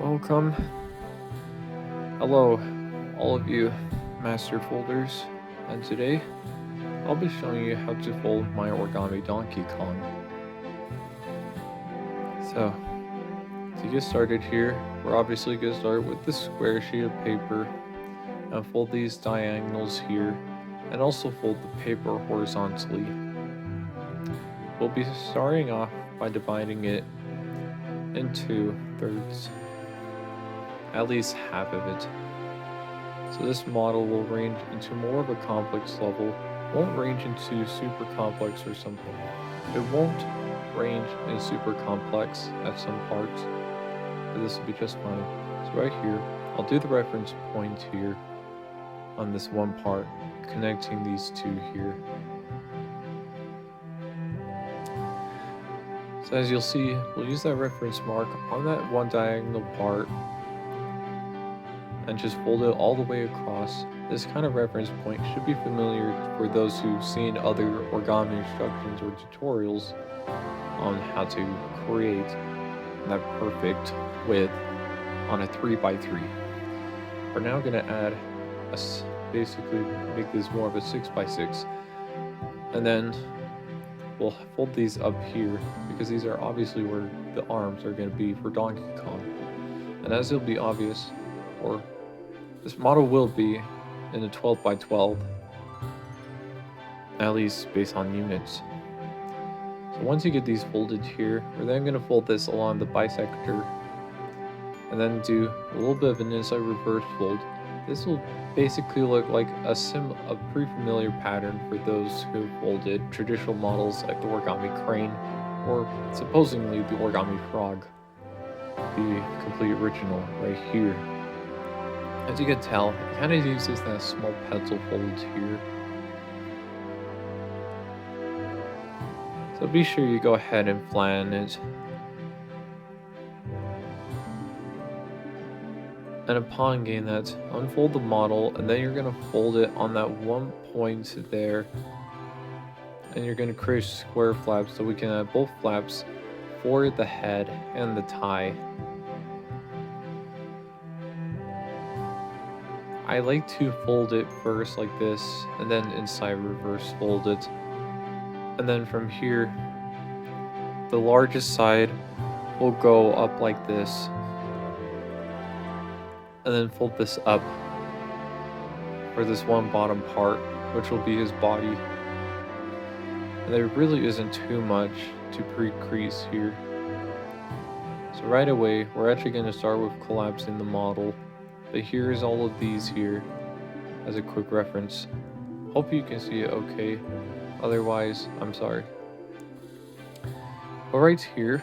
Welcome. Hello, all of you master folders, and today I'll be showing you how to fold my origami Donkey Kong. So, to get started here, we're obviously going to start with this square sheet of paper and fold these diagonals here, and also fold the paper horizontally. We'll be starting off by dividing it into thirds, at least half of it. So this model will range into more of a complex level, won't range into super complex or something. It won't range in super complex at some parts, but this will be just fine. So right here, I'll do the reference point here on this one part, connecting these two here. So as you'll see, we'll use that reference mark on that one diagonal part and just fold it all the way across. This kind of reference point should be familiar for those who've seen other origami instructions or tutorials on how to create that perfect width on a 3x3. We're now going to add basically make this more of a 6x6, and then we'll fold these up here because these are obviously where the arms are going to be for Donkey Kong. And as it'll be obvious, or this model will be in a 12x12, at least based on units. So once you get these folded here, we're then going to fold this along the bisector and then do a little bit of an inside reverse fold. This will basically look like a pretty familiar pattern for those who folded traditional models like the origami crane or supposedly the origami frog, the complete original right here. As you can tell, it kind of uses that small pencil fold here. So be sure you go ahead and flatten it. And upon getting that, unfold the model, and then you're going to fold it on that one point there. And you're going to create square flaps so we can add both flaps for the head and the tie. I like to fold it first like this, and then inside reverse fold it. And then from here, the largest side will go up like this. And then fold this up for this one bottom part, which will be his body. And there really isn't too much to pre-crease here. So right away, we're actually going to start with collapsing the model. But here's all of these here as a quick reference. Hope you can see it okay. Otherwise, I'm sorry. But right here,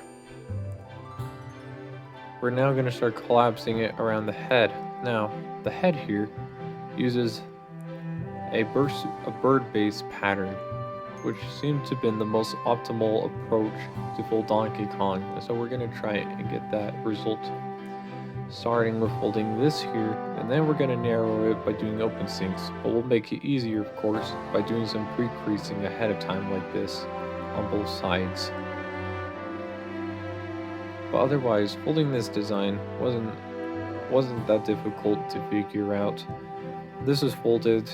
we're now going to start collapsing it around the head. Now, the head here uses a bird-based pattern, which seems to have been the most optimal approach to fold Donkey Kong. And so we're going to try it and get that result. Starting with folding this here, and then we're going to narrow it by doing open sinks, but we'll make it easier, of course, by doing some pre-creasing ahead of time like this on both sides. But otherwise, folding this design wasn't that difficult to figure out. This was folded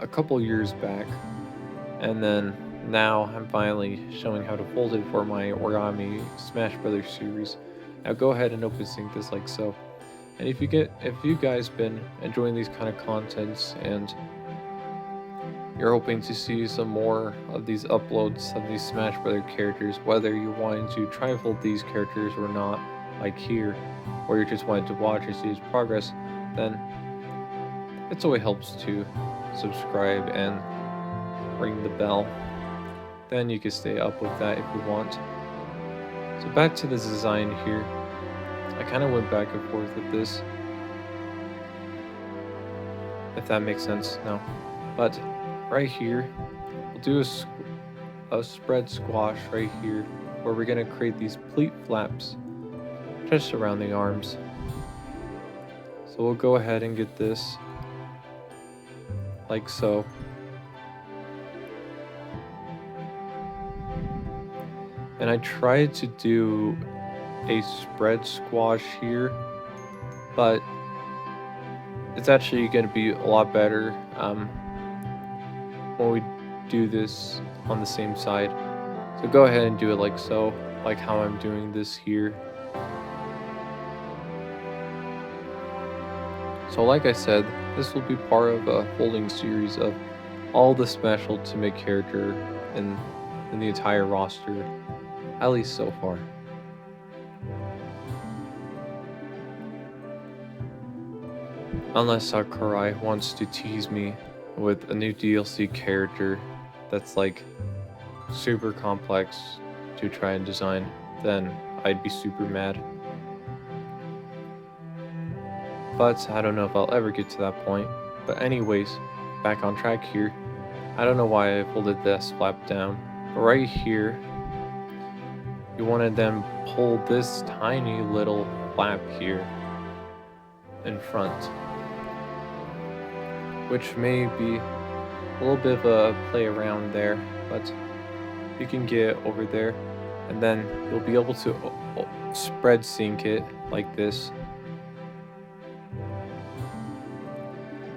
a couple years back, and then now I'm finally showing how to fold it for my Origami Smash Brothers series. Now go ahead and open sync this like so. And if you guys been enjoying these kind of contents and you're hoping to see some more of these uploads of these Smash Brothers characters, whether you're wanting to try and fold these characters or not, like here, or you're just wanting to watch and see his progress, then it always helps to subscribe and ring the bell. Then you can stay up with that if you want. So back to this design here. I kind of went back and forth with this, if that makes sense now. But right here, we'll do a spread squash right here, where we're going to create these pleat flaps just around the arms. So we'll go ahead and get this like so. And I tried to do a spread squash here but it's actually going to be a lot better when we do this on the same side. So go ahead and do it like so, like how I'm doing this here. So like I said, this will be part of a folding series of all the Smash Ultimate character in the entire roster, at least so far. Unless Sakurai wants to tease me with a new DLC character that's like super complex to try and design, then I'd be super mad. But I don't know if I'll ever get to that point. But anyways, back on track here. I don't know why I folded this flap down, but right here, you want to then pull this tiny little flap here in front, which may be a little bit of a play around there, but you can get over there, and then you'll be able to spread sync it like this.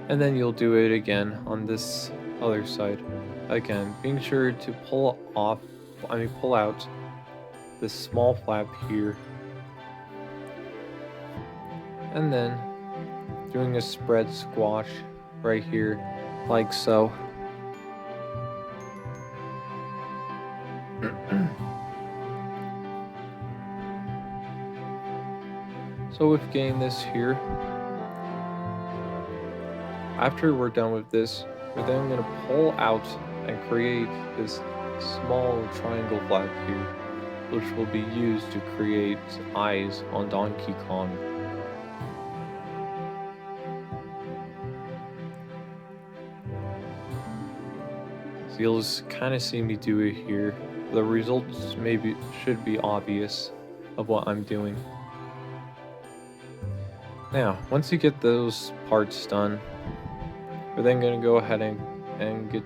And then you'll do it again on this other side. Again, being sure to pull out this small flap here. And then doing a spread squash right here, like so. So with getting this here, after we're done with this, we're then going to pull out and create this small triangle flap here, which will be used to create eyes on Donkey Kong. So you'll just kind of see me do it here. The results should be obvious of what I'm doing. Now, once you get those parts done, we're then going to go ahead and get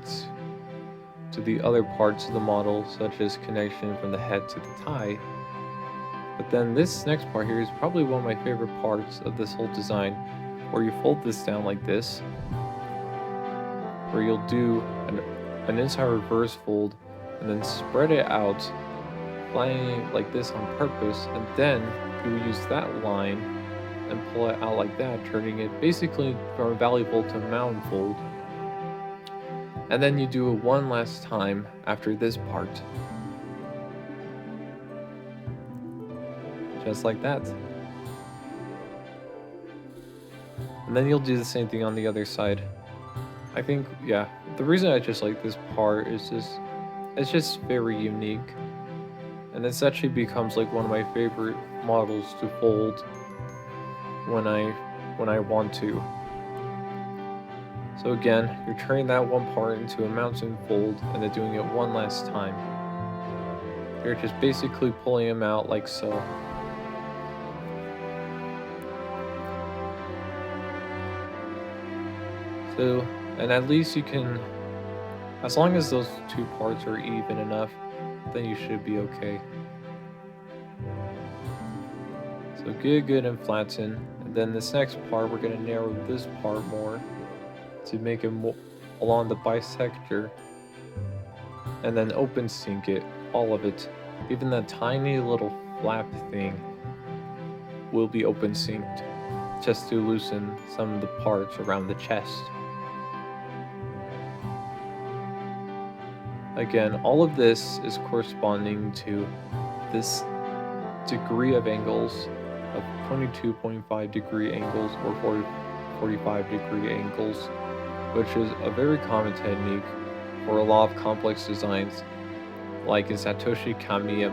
to the other parts of the model, such as connection from the head to the tie. But then this next part here is probably one of my favorite parts of this whole design, where you fold this down like this, where you'll do an inside reverse fold and then spread it out, flying it like this on purpose, and then you will use that line and pull it out like that, turning it basically from a valley fold to a mountain fold. And then you do it one last time after this part. Just like that. And then you'll do the same thing on the other side. I think, yeah, the reason I just like this part is it's just very unique. And this actually becomes like one of my favorite models to fold when I want to. So again, you're turning that one part into a mountain fold and then doing it one last time. You're just basically pulling them out like so. So, and at least you can, as long as those two parts are even enough, then you should be okay. So get good and flatten, and then this next part, we're going to narrow this part more to make it more along the bisector, and then open sync it, all of it. Even that tiny little flap thing will be open synced, just to loosen some of the parts around the chest. Again, all of this is corresponding to this degree of angles of 22.5 degree angles or 45 degree angles, which is a very common technique for a lot of complex designs, like in Satoshi Kamiya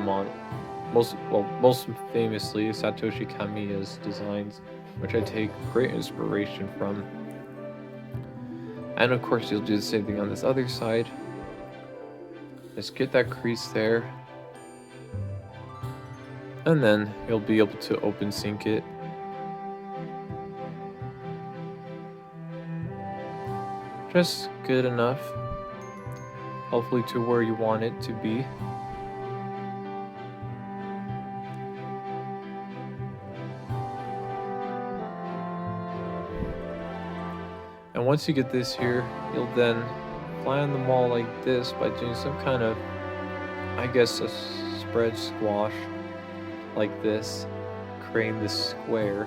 most famously Satoshi Kamiya's designs, which I take great inspiration from. And of course you'll do the same thing on this other side. Just get that crease there, and then you'll be able to open sync it. Just good enough, hopefully to where you want it to be. once you get this here, you'll then plan them all like this by doing some kind of, I guess, a spread squash like this, creating this square.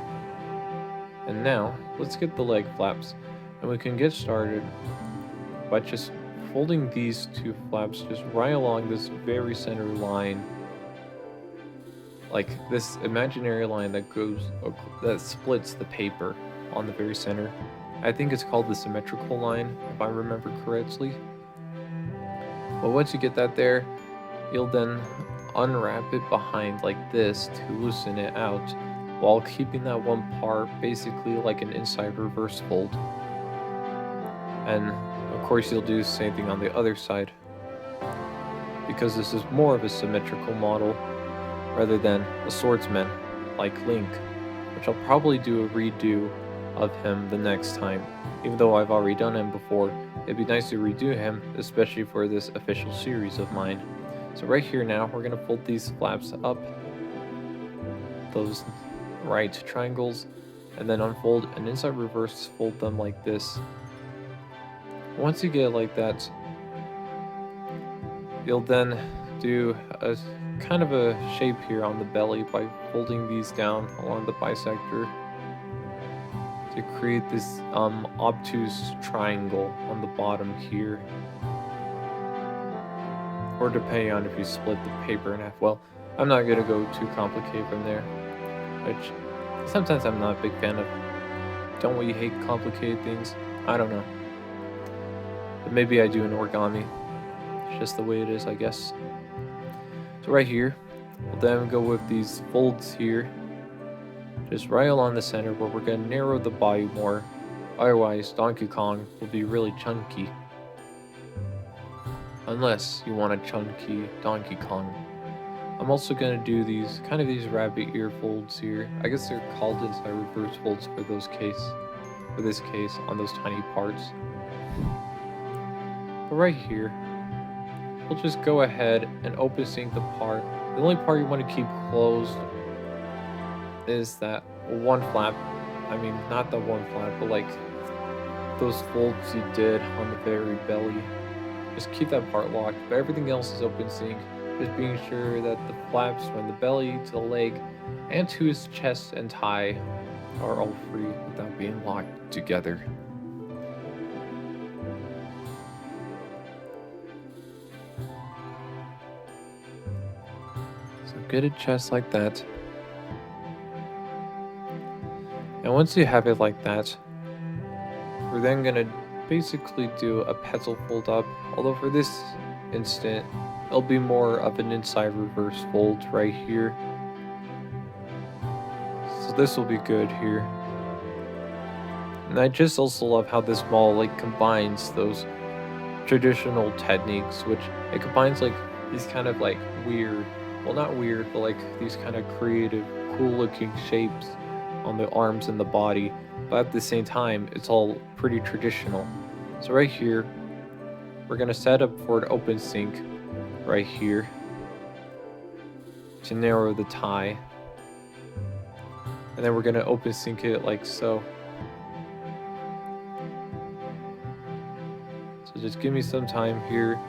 And now, let's get the leg flaps, and we can get started by just folding these two flaps just right along this very center line, like this imaginary line that splits the paper on the very center. I think it's called the symmetrical line, if I remember correctly. But once you get that there, you'll then unwrap it behind like this to loosen it out, while keeping that one part basically like an inside reverse fold. And of course you'll do the same thing on the other side, because this is more of a symmetrical model rather than a swordsman like Link, which I'll probably do a redo of him the next time. Even though I've already done him before, it'd be nice to redo him, especially for this official series of mine. So right here now, we're going to fold these flaps up, those right triangles, and then unfold and inside reverse fold them like this. Once you get it like that, you'll then do a kind of a shape here on the belly by folding these down along the bisector to create this obtuse triangle on the bottom here. Or depending on if you split the paper in half. Well, I'm not going to go too complicated from there, which sometimes I'm not a big fan of. Don't we hate complicated things? I don't know. But maybe I do in origami. It's just the way it is, I guess. So right here, we'll then go with these folds here, just right along the center where we're going to narrow the body more. Otherwise, Donkey Kong will be really chunky. Unless you want a chunky Donkey Kong. I'm also going to do these rabbit ear folds here. I guess they're called inside reverse folds for this case on those tiny parts. But right here, we'll just go ahead and open sync the part. The only part you want to keep closed is that one flap. I mean, not the one flap, but like those folds you did on the very belly. Just keep that part locked, but everything else is open sync. Just being sure that the flaps from the belly to the leg and to his chest and thigh are all free without being locked together. So get it chest like that. And once you have it like that, we're then going to basically do a pencil fold up, although for this instant, it'll be more of an inside reverse fold right here. So this will be good here. And I just also love how this model like combines those traditional techniques, which it combines like these kind of like weird, well not weird, but like these kind of creative, cool looking shapes on the arms and the body, but at the same time, it's all pretty traditional. So right here, we're gonna set up for an open sync right here to narrow the tie. And then we're gonna open sync it like so. So just give me some time here.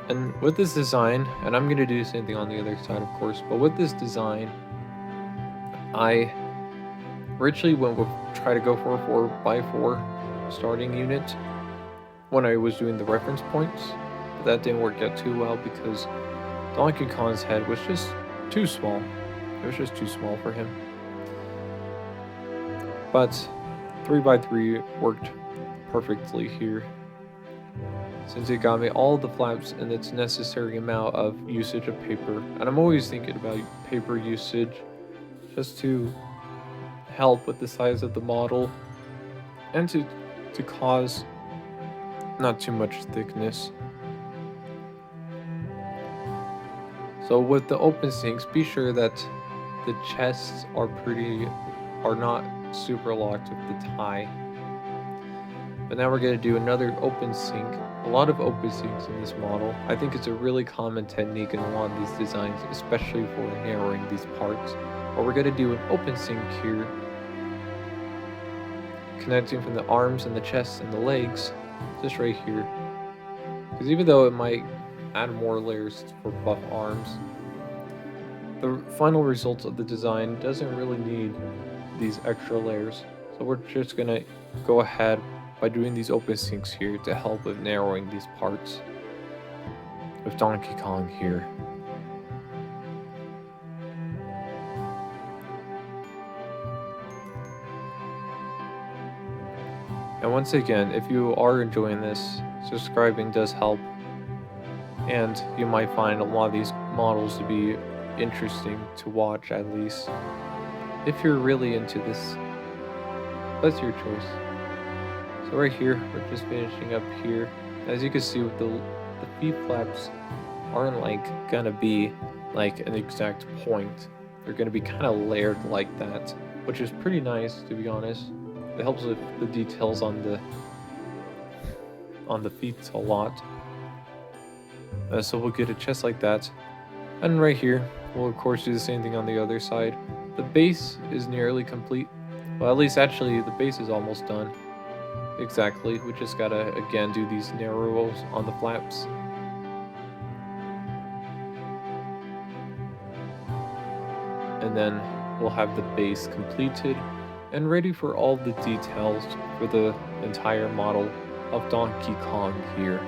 And with this design, and I'm gonna do the same thing on the other side of course, but with this design, I originally try to go for a 4x4 starting unit when I was doing the reference points, but that didn't work out too well because Donkey Kong's head was just too small. It was just too small for him. But 3x3 worked perfectly here, since it got me all the flaps and its necessary amount of usage of paper. And I'm always thinking about paper usage just to help with the size of the model and to cause not too much thickness. So with the open syncs, be sure that the chests are not super locked with the tie. But now we're going to do another open sync. A lot of open syncs in this model. I think it's a really common technique in a lot of these designs, especially for narrowing these parts. But we're going to do an open sync here. connecting from the arms and the chest and the legs, just right here. Because even though it might add more layers for buff arms, the final result of the design doesn't really need these extra layers. So we're just gonna go ahead by doing these open sinks here to help with narrowing these parts with Donkey Kong here. And once again, if you are enjoying this, subscribing does help, and you might find a lot of these models to be interesting to watch, at least. If you're really into this, that's your choice. So right here, we're just finishing up here. As you can see, with the feet flaps aren't like gonna be like an exact point. They're gonna be kind of layered like that, which is pretty nice, to be honest. It helps with the details on the feet a lot. So we'll get a chest like that. And right here, we'll of course do the same thing on the other side. The base is nearly complete. Well, at least actually the base is almost done. Exactly, we just gotta again do these narrows on the flaps. And then we'll have the base completed and ready for all the details for the entire model of Donkey Kong here.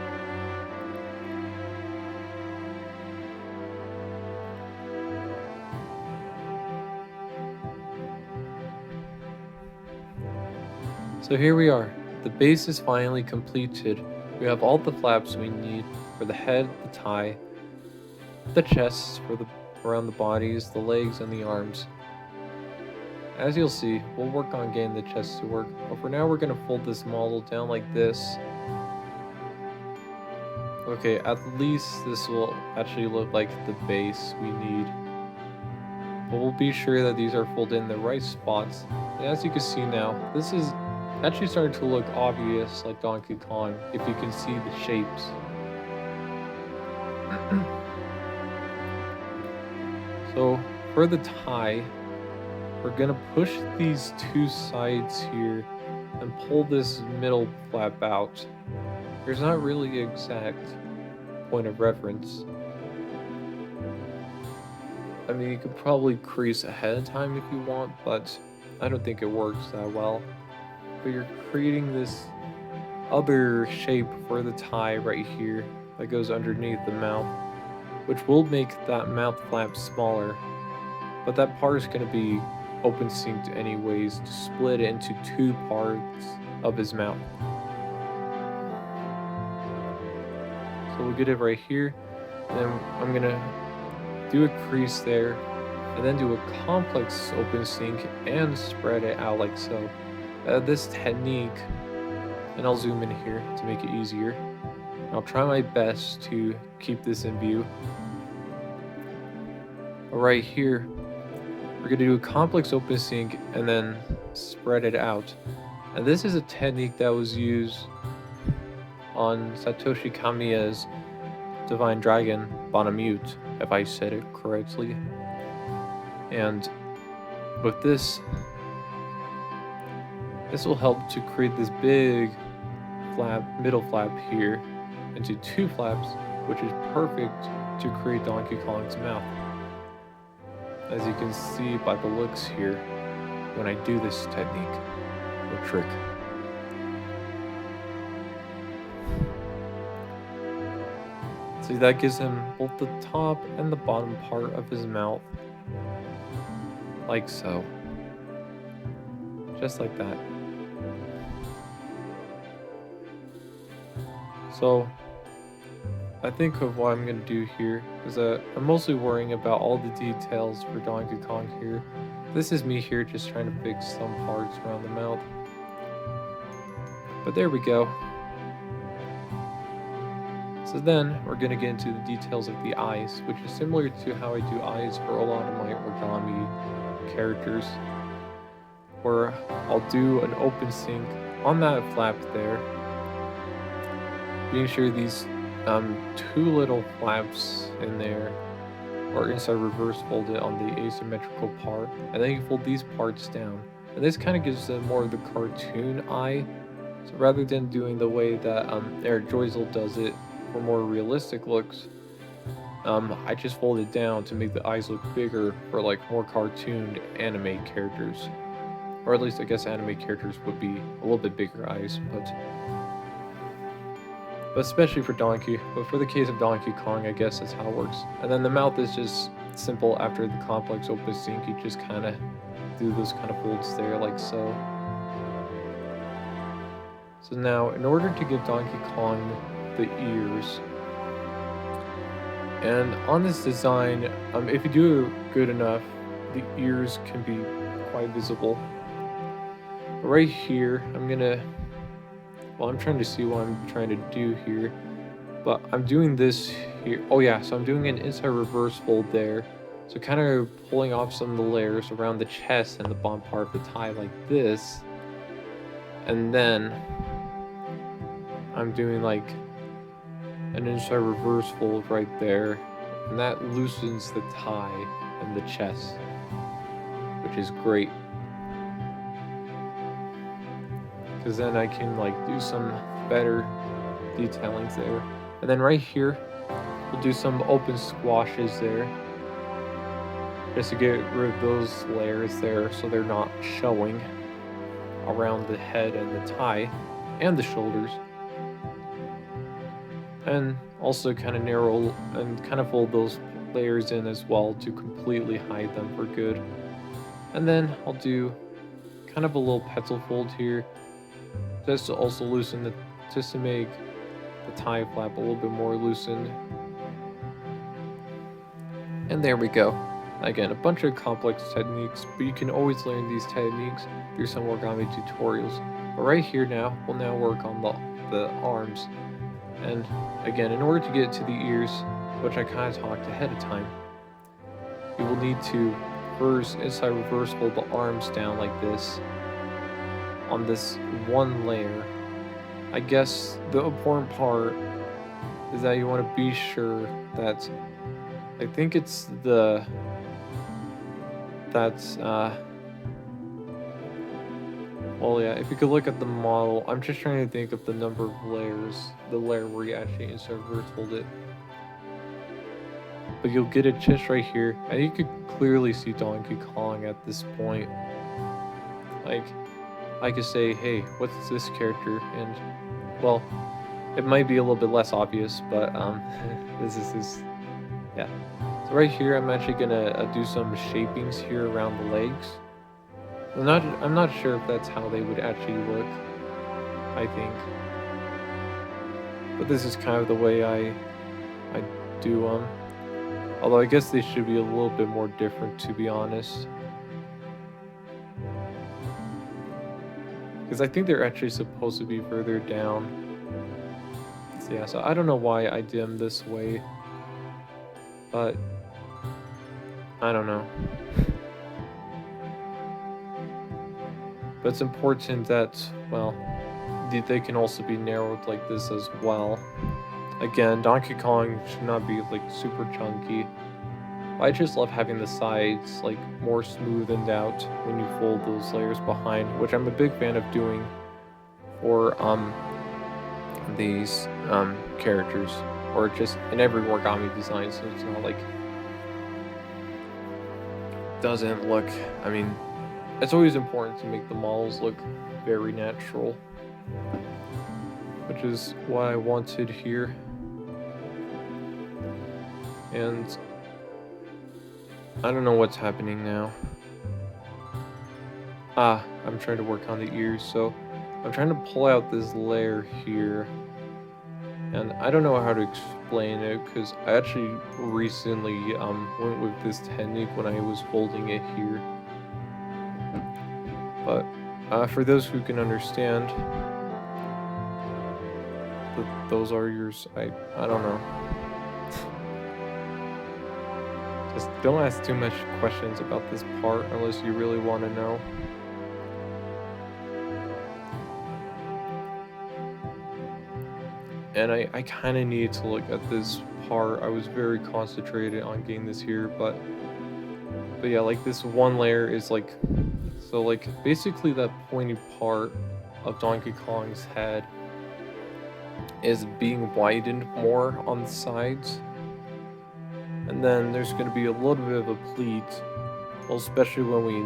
So here we are. The base is finally completed. We have all the flaps we need for the head, the tie, the chest for the around the bodies, the legs, and the arms. As you'll see, we'll work on getting the chest to work, but for now we're going to fold this model down like this. Okay, at least this will actually look like the base we need. But we'll be sure that these are folded in the right spots. And as you can see now, this is actually starting to look obvious like Donkey Kong if you can see the shapes. So for the tie, we're gonna push these two sides here and pull this middle flap out. There's not really an exact point of reference. I mean, you could probably crease ahead of time if you want, but I don't think it works that well. But you're creating this other shape for the tie right here that goes underneath the mouth, which will make that mouth flap smaller, but that part is going to be open synced anyways to split it into two parts of his mouth. So we'll get it right here, and then I'm going to do a crease there, and then do a complex open sync and spread it out like so. This technique, and I'll zoom in here to make it easier. I'll try my best to keep this in view. Right here, we're going to do a complex open sync and then spread it out. And this is a technique that was used on Satoshi Kamiya's Divine Dragon Bonamute, if I said it correctly. And with this will help to create this big flap, middle flap here, into two flaps, which is perfect to create Donkey Kong's mouth. As you can see by the looks here, when I do this technique or trick. See, that gives him both the top and the bottom part of his mouth, like so. Just like that. So, I think of what I'm going to do here is that I'm mostly worrying about all the details for Donkey Kong here. This is me here just trying to fix some parts around the mouth. But there we go. So then we're going to get into the details of the eyes, which is similar to how I do eyes for a lot of my origami characters, where I'll do an open sync on that flap there, being sure these two little flaps in there are inside reverse folded on the asymmetrical part, and then you fold these parts down. and this kind of gives them more of the cartoon eye. So rather than doing the way that Eric Joyzel does it for more realistic looks, I just fold it down to make the eyes look bigger for like more cartooned anime characters. Or at least I guess anime characters would be a little bit bigger eyes, but especially for Donkey. But for the case of Donkey Kong, I guess that's how it works. And then the mouth is just simple after the complex opus sync. You just kind of do those kind of folds there, like so. So now, in order to give Donkey Kong the ears, and on this design, if you do it good enough, the ears can be quite visible. But right here, I'm trying to see what I'm trying to do here, but I'm doing this here. Oh yeah, so I'm doing an inside reverse fold there. So kind of pulling off some of the layers around the chest and the bottom part of the tie like this. And then I'm doing like an inside reverse fold right there. And that loosens the tie and the chest, which is great. Because then I can like do some better detailings there. And then right here, we'll do some open squashes there, just to get rid of those layers there so they're not showing around the head and the tie and the shoulders. And also kind of narrow and kind of fold those layers in as well to completely hide them for good. And then I'll do kind of a little petal fold here, just to also loosen just to make the tie flap a little bit more loosened. And there we go. Again, a bunch of complex techniques, but you can always learn these techniques through some origami tutorials. But right here now, we'll now work on the arms. And again, in order to get to the ears, which I kind of talked ahead of time, you will need to first inside reverse fold the arms down like this on this one layer. I guess the important part is that you want to be sure that, I think it's well yeah, if you could look at the model, I'm just trying to think of the number of layers, the layer where you actually inside reverse fold it. But you'll get it just right here, and you could clearly see Donkey Kong at this point. Like, I could say, hey, what's this character? And, well, it might be a little bit less obvious, but this, yeah. So right here, I'm actually gonna do some shapings here around the legs. I'm not sure if that's how they would actually look, I think. But this is kind of the way I do them. Although I guess they should be a little bit more different, to be honest. Because I think they're actually supposed to be further down. So yeah, so I don't know why I did them this way. But I don't know. But it's important that, well, they can also be narrowed like this as well. Again, Donkey Kong should not be like super chunky. I just love having the sides like more smoothened out when you fold those layers behind, which I'm a big fan of doing for these characters, or just in every origami design, so it's not like doesn't look, I mean, it's always important to make the models look very natural, which is what I wanted here. And I don't know what's happening now. I'm trying to work on the ears, so I'm trying to pull out this layer here. And I don't know how to explain it, because I actually recently went with this technique when I was folding it here. But for those who can understand, those are yours. I don't know. Just don't ask too much questions about this part unless you really want to know. And I kind of need to look at this part. I was very concentrated on getting this here, but yeah, like this one layer is like, So like basically that pointy part of Donkey Kong's head is being widened more on the sides. And then there's going to be a little bit of a pleat, well, especially when we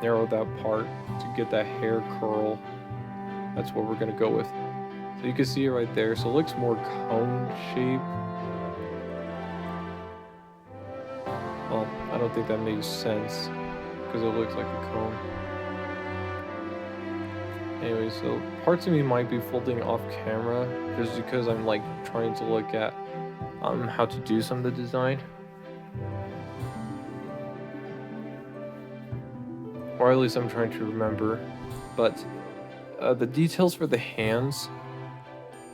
narrow that part to get that hair curl. That's what we're going to go with. So you can see it right there. So it looks more cone shape. Well, I don't think that makes sense because it looks like a cone. Anyway, so parts of me might be folding off camera just because I'm like trying to look at how to do some of the design. Or at least I'm trying to remember. But the details for the hands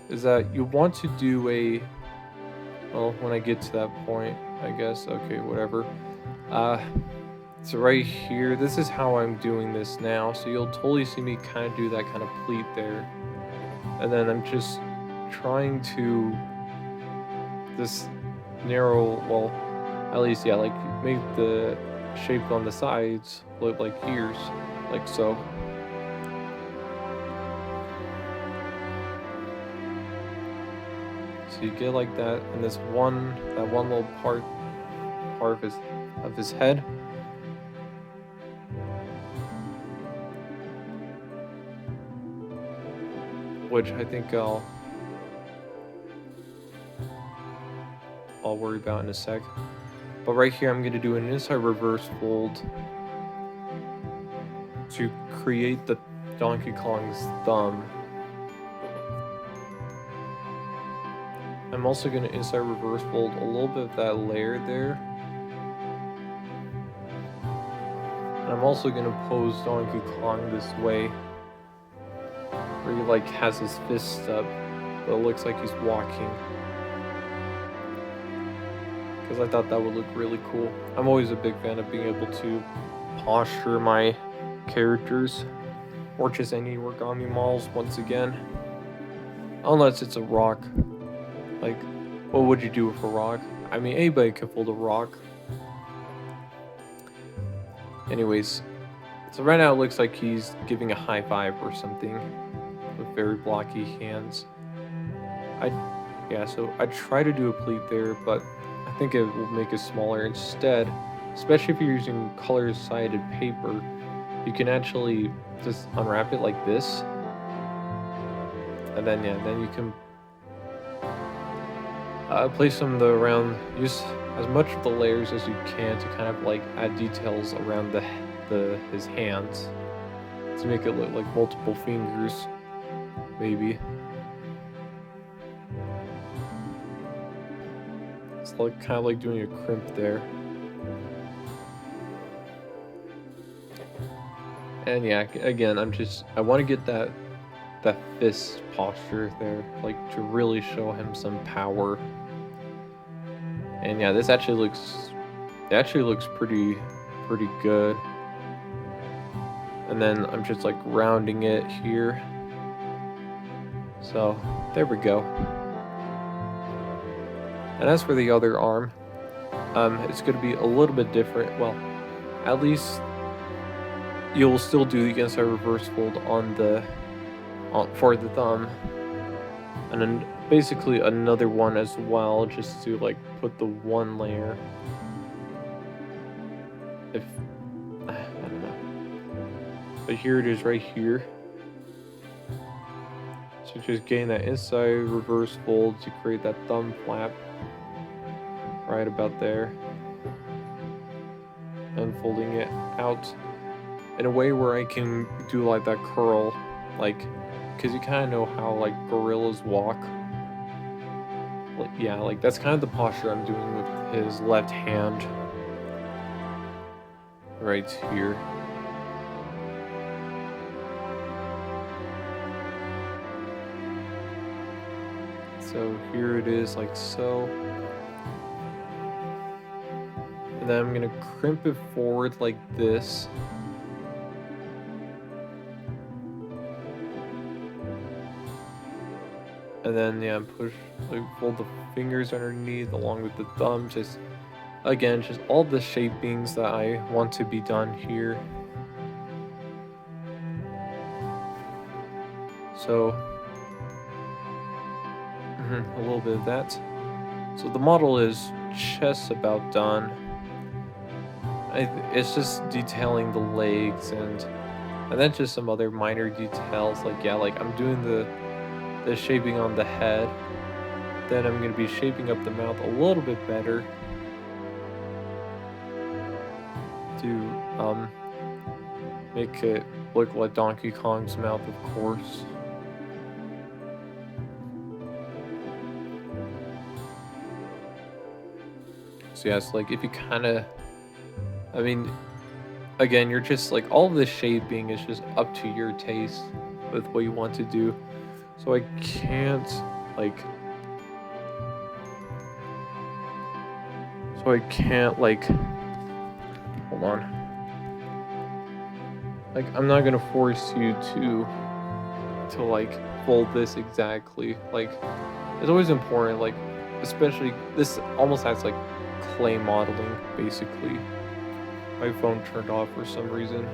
is that you want to do a, well, when I get to that point, I guess, okay, whatever. So right here, this is how I'm doing this now. So you'll totally see me kind of do that kind of pleat there. And then I'm just trying to just narrow, well, at least, yeah, like make the shape on the sides look like ears, like so. So you get like that, and that one little part of his head. Which I think I'll worry about in a sec. But right here I'm going to do an inside reverse fold to create the Donkey Kong's thumb. I'm also going to inside reverse fold a little bit of that layer there. And I'm also going to pose Donkey Kong this way, where he like has his fists up, but it looks like he's walking. Because I thought that would look really cool. I'm always a big fan of being able to posture my characters, or just any origami models once again. Unless it's a rock. Like, what would you do with a rock? I mean, anybody can fold a rock. Anyways, so right now it looks like he's giving a high five or something with very blocky hands. So I try to do a pleat there, but I think it will make it smaller instead. Especially if you're using color-sided paper, you can actually just unwrap it like this, and then then you can place them around. Use as much of the layers as you can to kind of like add details around his hands to make it look like multiple fingers, maybe. It's like kind of like doing a crimp there. And yeah, again, I want to get that fist posture there, like to really show him some power. And yeah, this actually looks pretty good. And then I'm just like rounding it here. So there we go. And as for the other arm, it's going to be a little bit different. Well, at least you'll still do the inside reverse fold for the thumb, and then basically another one as well, just to like put the one layer. If I don't know, but here it is right here. So just getting that inside reverse fold to create that thumb flap right about there, and folding it out in a way where I can do like that curl, like, because you kind of know how like gorillas walk. Like, yeah, like that's kind of the posture I'm doing with his left hand right here. So here it is, like so. And then I'm gonna crimp it forward like this. And then fold the fingers underneath along with the thumb. Just again, just all the shapings that I want to be done here. So, a little bit of that. So the model is just about done. It's just detailing the legs and then just some other minor details. Like yeah, like I'm doing the shaping on the head. Then I'm gonna be shaping up the mouth a little bit better to make it look like Donkey Kong's mouth, of course. So yes, like if you kind of, I mean, again, you're just like all of the shaping is just up to your taste with what you want to do. So I can't like, like, hold on. Like I'm not gonna force you to like fold this exactly. Like it's always important, like especially this almost has like clay modeling basically. My phone turned off for some reason,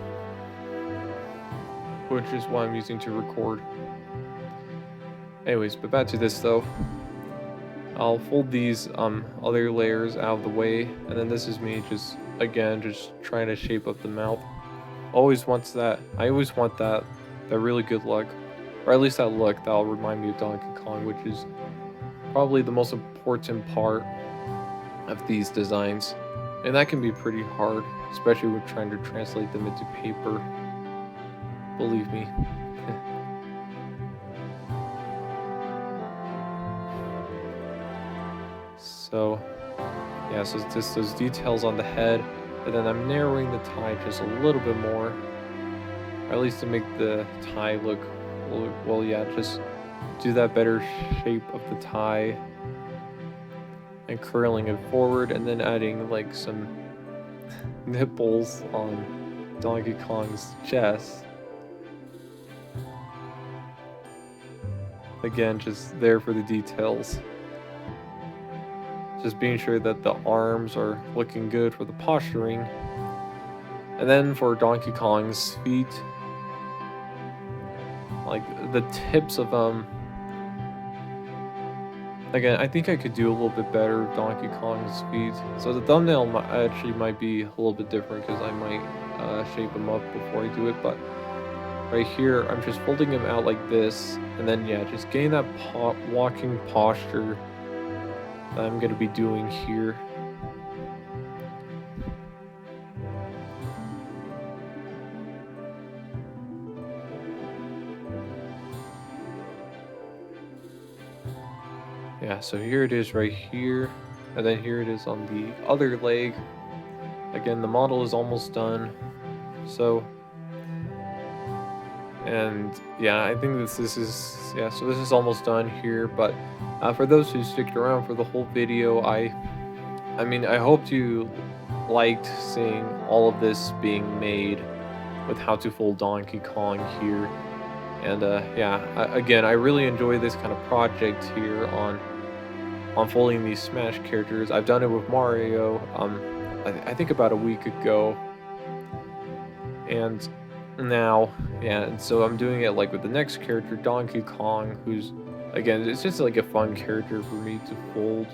which is why I'm using to record. Anyways, but back to this though. I'll fold these other layers out of the way, and then this is me just again just trying to shape up the mouth. Always wants that. I always want that really good look, or at least that look that'll remind me of Donkey Kong, which is probably the most important part of these designs, and that can be pretty hard, especially with trying to translate them into paper. Believe me. So yeah, so it's just those details on the head, and then I'm narrowing the tie just a little bit more, or at least to make the tie look well. Yeah, just do that better shape of the tie and curling it forward, and then adding like some nipples on Donkey Kong's chest. Again, just there for the details. Just being sure that the arms are looking good for the posturing. And then for Donkey Kong's feet, like the tips of again, I think I could do a little bit better with Donkey Kong's feet. So the thumbnail actually might be a little bit different because I might shape them up before I do it. But right here, I'm just folding them out like this, and then yeah, just getting that walking posture that I'm gonna be doing here. Yeah, so here it is right here, and then here it is on the other leg. Again, the model is almost done. So, and yeah, I think this is, yeah, so this is almost done here, but for those who sticked around for the whole video, I mean, I hope you liked seeing all of this being made with how to fold Donkey Kong here. And yeah, again, I really enjoy this kind of project here on folding these Smash characters. I've done it with Mario, I think about a week ago, and now, yeah, and so I'm doing it like with the next character, Donkey Kong, who's, again, it's just like a fun character for me to fold.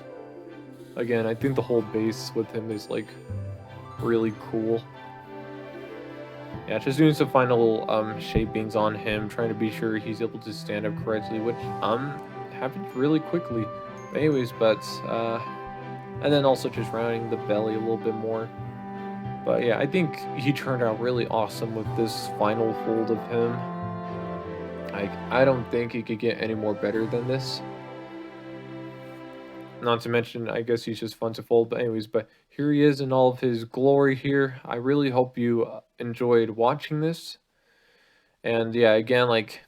Again, I think the whole base with him is like really cool. Yeah, just doing some final shapings on him, trying to be sure he's able to stand up correctly, which happened really quickly. But anyways, and then also just rounding the belly a little bit more. But yeah, I think he turned out really awesome with this final fold of him. I don't think he could get any more better than this. Not to mention, I guess he's just fun to fold. But anyways, but here he is in all of his glory here. I really hope you enjoyed watching this. And yeah, again, like